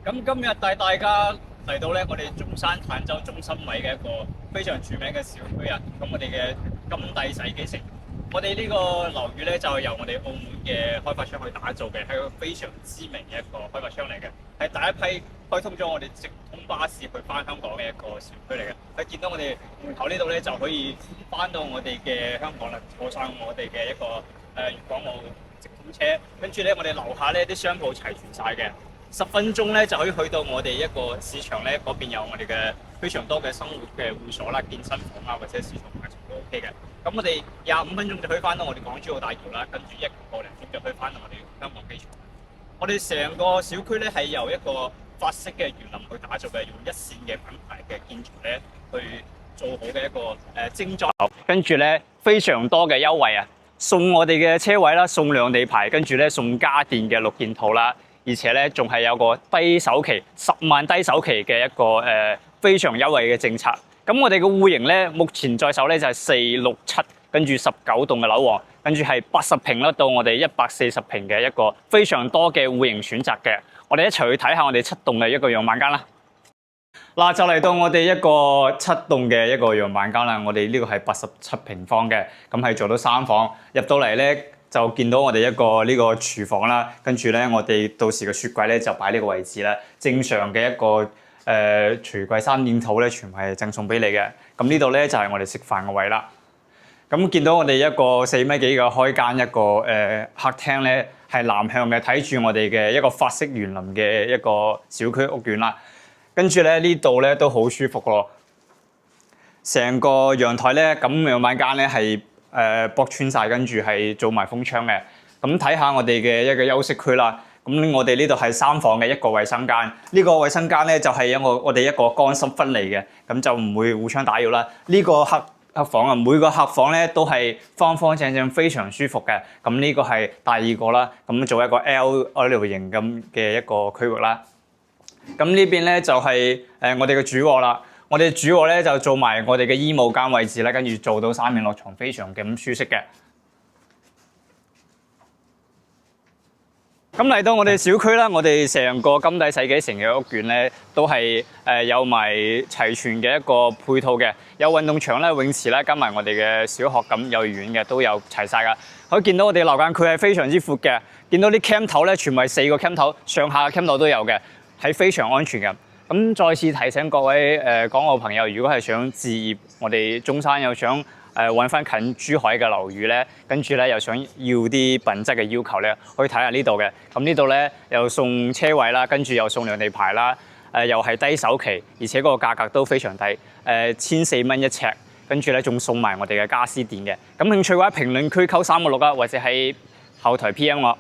咁今日帶大家嚟到咧，我哋中山坦洲中心位嘅一個非常著名嘅小區啊。咁我哋嘅金帝世紀城，我哋呢個樓宇咧就係由我哋澳門嘅開發商去打造嘅，係一個非常知名嘅一個開發商嚟嘅，係第一批開通咗我哋直通巴士去翻香港嘅一個小區嚟嘅。你見到我哋門口呢度咧就可以翻到我哋嘅香港啦，坐上我哋嘅一個粵港澳直通車，跟住咧我哋樓下咧啲商鋪齊全晒嘅。10分鐘咧就可以去到我哋一個市場咧，嗰邊有我哋嘅非常多嘅生活嘅會所啦、健身房啊或者市場買場都 OK 嘅。咁我哋25分鐘就可以翻到我哋港珠澳大橋啦，跟住1個零鐘就可以翻到我哋香港機場。我哋成個小區咧係由一個法式嘅園林去打造嘅，用一線嘅品牌嘅建築咧去做好嘅一個精裝。跟住咧非常多嘅優惠啊，送我哋嘅車位啦，送兩地牌，跟住咧送家電嘅6件套啦。而且咧，仲係有個低首期10萬低首期嘅一個非常優惠嘅政策。咁我哋嘅戶型咧，目前在手咧就係4、6、7，跟住19棟嘅樓王，跟住係80平啦到我哋140平嘅一個非常多嘅戶型選擇嘅。我哋一齊去睇下我哋7棟嘅一個樣板間啦。嗱，就嚟到我哋一個7棟嘅一個樣板間啦。我哋呢個係87平方嘅，咁係做到3房。入到嚟咧，就見到我哋一個呢個廚房啦，跟住咧我哋到時嘅雪櫃咧就擺呢個位置啦。正常嘅一個櫥櫃3件套咧，全部係贈送俾你嘅。咁呢度咧就係我哋食飯嘅位啦。咁見到我哋一個4米幾嘅開間一個客廳咧，係南向嘅，睇住我哋嘅一個法式園林嘅一個小區屋苑啦。跟住咧呢度咧都好舒服咯。成個陽台咧咁樣板間咧係駁穿晒，跟住係做埋風窗嘅。咁睇下我哋嘅一個休息區啦。咁我哋呢度係3房嘅一個衛生間。呢個衛生間咧就係我哋一個乾濕分離嘅，咁就唔會互相打擾啦。呢個客房啊，每個客房咧都係方方正正，非常舒服嘅。咁呢個係第2個啦。咁做一個 L 型咁嘅一個區域啦。咁呢邊咧就係我哋嘅主臥啦。我哋主臥咧就做埋我哋嘅衣帽間位置啦，跟住做到3面落床，非常嘅舒適嘅。咁嚟到我哋小區啦，我哋成個金帝世紀城嘅屋苑咧，都係有埋齊全嘅一個配套嘅，有運動場啦、泳池啦，加埋我哋嘅小學咁幼兒園嘅都有齊晒噶。可以見到我哋樓間佢係非常之闊嘅，見到啲 cam 頭咧，全部係4個 cam 頭，上下嘅 cam 頭都有嘅，係非常安全嘅。咁再次提醒各位港澳朋友，如果係想置業，我哋中山又想揾翻近珠海嘅樓宇咧，跟住咧又想要啲品質嘅要求咧，可以睇下呢度嘅。咁呢度咧又送車位啦，跟住又送兩地牌啦，又係低首期，而且嗰個價格都非常低，1400蚊1尺，跟住咧仲送埋我哋嘅家私電嘅。咁興趣嘅話，評論區扣3個6啊，或者喺後台 PM 我。